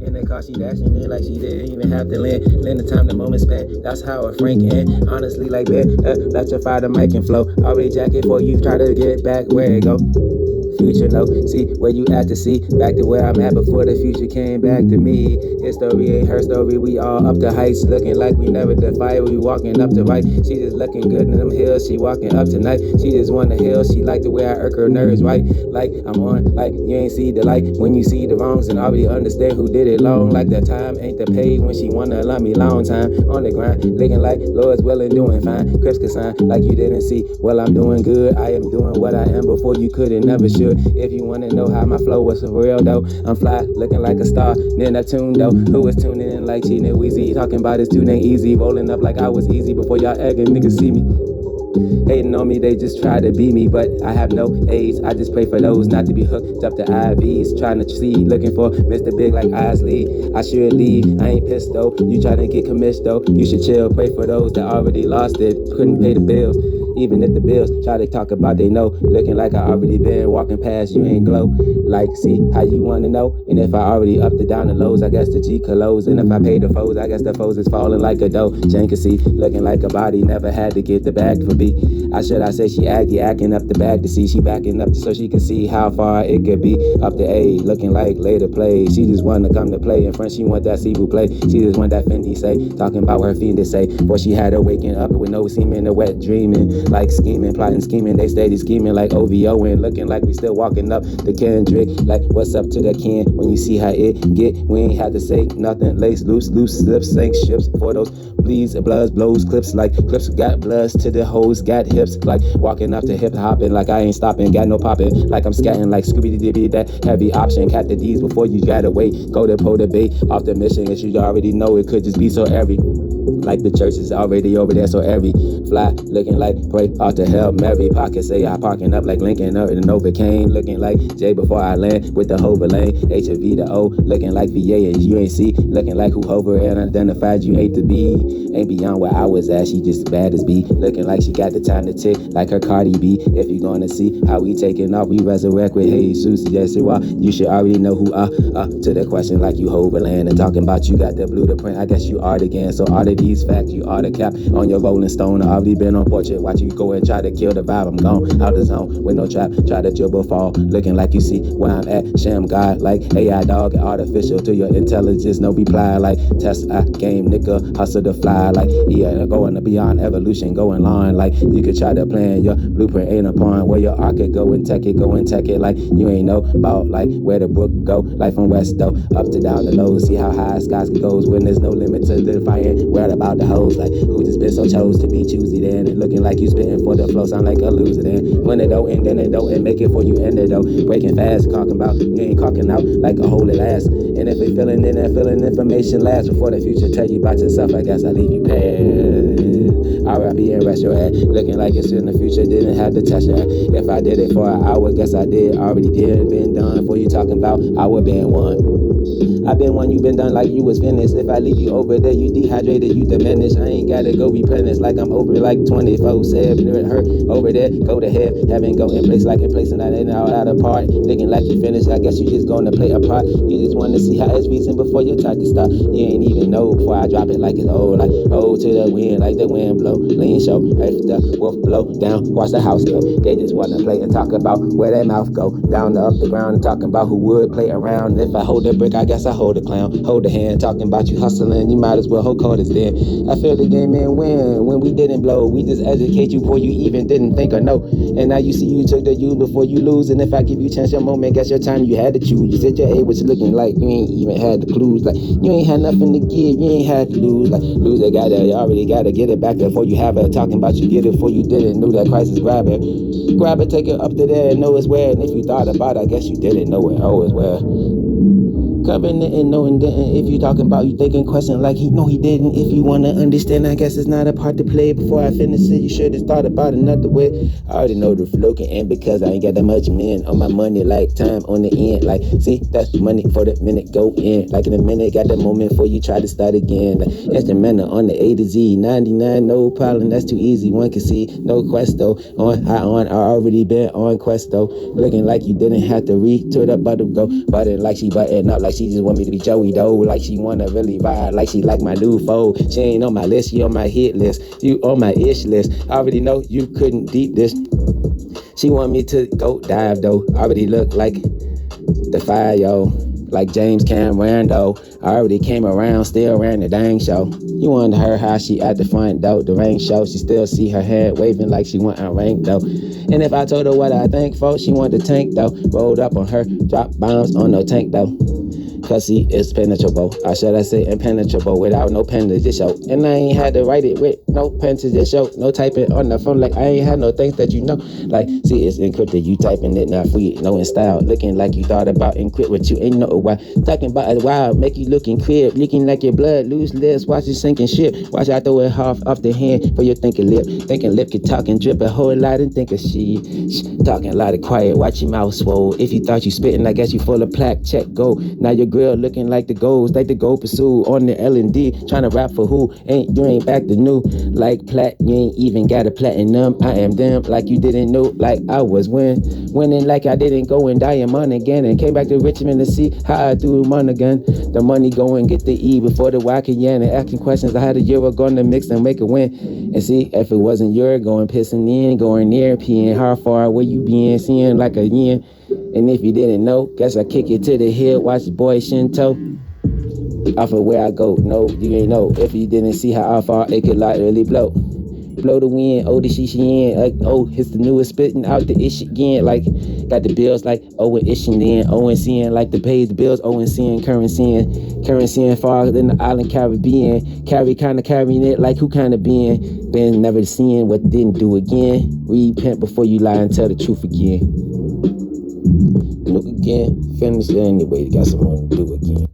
In the car, she dashing in like she didn't even have to land. Lend the time, the moment spent. That's how a Frank end. Honestly, like that, electrify the mic and flow. Already jacket for you, try to get back where it go. Future no, see where you at to see. Back to where I'm at before the future came back to me. His story ain't her story, we all up the heights. Looking like we never defy, we walking up the right. She just looking good in them hills, she walking up tonight. She just want the hills, she like the way I irk her nerves right. Like I'm on, like you ain't see the light. When you see the wrongs and already understand who did it long. Like that time ain't the pay when she wanna love me long time. On the grind, looking like Lord's willing, doing fine. Crips can sign like you didn't see. Well, I'm doing good, I am doing what I am before you could and never should. If you wanna know how my flow was for real though, I'm fly, looking like a star, then I tune though. Who was tuning in like cheating Weezy? Talking about his tune ain't easy, rolling up like I was easy before y'all egging niggas see me. Hating on me, they just try to be me, but I have no AIDS. I just pray for those not to be hooked up to IVs. Trying to see, looking for Mr. Big like Isley. I should leave, I ain't pissed though. You try to get commissioned though. You should chill, pray for those that already lost it, couldn't pay the bills. Even if the bills try to talk about they know. Looking like I already been walking past, you ain't glow. Like, see how you wanna know? And if I already upped it down the lows, I guess the G close. And if I pay the foes, I guess the foes is falling like a dough. Jane can see, looking like a body, never had to get the bag for B. I say she acting up the bag to see. She backing up so she can see how far it could be. Up to A, looking like later play. She just wanna come to play. In front, she want that Cebu play. She just want that Fendi say. Talking about her fiend to say. Before she had her waking up with no semen, the wet dreaming. Like scheming, plotting, scheming. They steady scheming like OVO and looking like we still walking up the Kendrick. Like what's up to the Ken when you see how it get. We ain't had to say nothing. Lace loose slips, sink ships for those bleeds, bloods, blows, clips like clips got bloods to the hoes, got hips like walking up to hip hopping like I ain't stopping, got no popping like I'm scatting like Scooby-Doo, that heavy option. Cat the D's before you gotta wait. Go to Poda Bay off the mission, and you already know it could just be so airy. Like the church is already over there, so every fly looking like pray off to hell Mary. Pocket say I parking up like Lincoln up in Novocaine. Looking like J before I land with the hover lane. H of V to O, looking like VA and UNC. Looking like who hover and identified you A to B. Ain't beyond where I was at, she just as bad as B. Looking like she got the time to tick like her Cardi B. If you gonna see how we taking off, we resurrect with Jesus. Yes, you should already know who to the question like you hoverland and talking about you got the blueprint. I guess you art again, so art of these facts, you are the cap on your Rolling Stone. I already been on portrait, watch you go and try to kill the vibe. I'm gone out the zone with no trap, try to dribble fall. Looking like you see where I'm at, sham God like AI dog, artificial to your intelligence, no reply like test I game nigga, hustle to fly like yeah, going beyond evolution, going on like you could try to plan your blueprint ain't upon where your arc could go and tech it like you ain't know about like where the brook go, like from west though, up to down the low, see how high skies can goes when there's no limit to the fire. Where about the hoes, like who just been so chose to be choosy then, and looking like you spitting for the flow, sound like a loser then. When it don't end, then it don't, and make it for you end it though. Breaking fast, talking about you ain't calking out like a hole it last. And if it feeling in that feeling, information lasts before the future tell you about yourself. I guess I leave you past. R.I.P. and rest your head. Looking like it's in the future, didn't have to touch her. If I did it for an hour, guess I did. Already did, been done. For you talking about, I would been one. I been one, you been done like you was finished. If I leave you over there, you dehydrated, you diminished. I ain't gotta go replenish like I'm over like 24/7. It hurt over there, go to hell. Haven't go in place like in place and out apart. Looking like you finished, I guess you just gonna play a part. You just wanna see how it's reason before you try to stop. You ain't even know before I drop it like it's old. Like old to the wind, like the wind blow. Lean show, if the wolf blow down, watch the house go. They just wanna play and talk about where their mouth go. Down to up the ground and talking about who would play around. If I hold the brick, I guess I hold the clown. Hold the hand, talking about you hustling, you might as well hold quarters then. I feel the game and win when we didn't blow. We just educate you before you even didn't think or know. And now you see you took the use before you lose. And if I give you a chance, your moment, guess your time you had to choose. You said your age was looking like you ain't even had the clues. Like you ain't had nothing to give, you ain't had to lose. Like loser you already gotta get it back before you have it. Talking about you get it before you didn't. Knew that crisis, grab it. Grab it, take it up to there and know it's where. And if you thought about it, I guess you didn't know it. Oh, it's where. Covering it and knowing didn't. If you talking about you thinking question like he didn't. If you wanna understand, I guess it's not a part to play. Before I finish it, you should have thought about another way. I already know the flow can end because I ain't got that much men on my money like time on the end. Like see, that's money for the minute go in. Like in a minute, got that moment before you try to start again. Like instrumental on the A to Z, 99, no problem, that's too easy. One can see, no quest though. I already been on quest though. Looking like you didn't have to read to the button go. Button like she button up like she just want me to be Joey though. Like she wanna really ride, like she like my new foe. She ain't on my list, she on my hit list. You on my ish list. I already know you couldn't deep this. She want me to go dive though. I already look like the fire, yo. Like James Cameron though. I already came around, still ran the dang show. You wonder her how she at the front though. The rain show, she still see her head waving like she want unranked though. And if I told her what I think, folks, she want the tank though. Rolled up on her, drop bombs on no tank though. Cause he is penetrable. Or should I say impenetrable without no pen to just show. And I ain't had to write it with no pen to just show. No typing on the phone like I ain't had no things that you know. Like, see, it's encrypted. You typing it, not free, no in style. Looking like you thought about encrypt what you ain't know why. Talking about a while, make you looking crib. Leaking like your blood, lose lips. Watch it sinking ship. Watch I throw it half off the hand for your thinking lip. Thinking lip can talk and drip a whole lot and think of she. Talking a lot of quiet, watch your mouth swole. If you thought you spitting, I guess you full of plaque. Check go. Now your girl looking like the goals, like the go pursue on the L&D, trying to rap for who? You ain't back to new, like plat, you ain't even got a platinum. I am them, like you didn't know, like I was winning, like I didn't go and diamond again, and came back to Richmond to see how I threw money again. The money go and get the E before the Y can yan, and asking questions. I had a euro gonna mix and make a win. And see, if it wasn't your going pissing in, going near, peeing, how far where you been, seeing like a yen. And if you didn't know, guess I kick it to the hill, watch the boy Shinto. Off of where I go, no, you ain't know. If you didn't see how far it could literally blow. Blow the wind, oh the shishi in, like, oh, it's the newest spitting out the ish again, like, got the bills like, oh, and ishing then, oh, and seeing, like, the pays the bills, oh, and seeing, currency and farther than the island Caribbean, kinda carrying it, like, who kinda been never seeing what didn't do again, repent before you lie and tell the truth again. Look again, finish it anyway, got something to do again.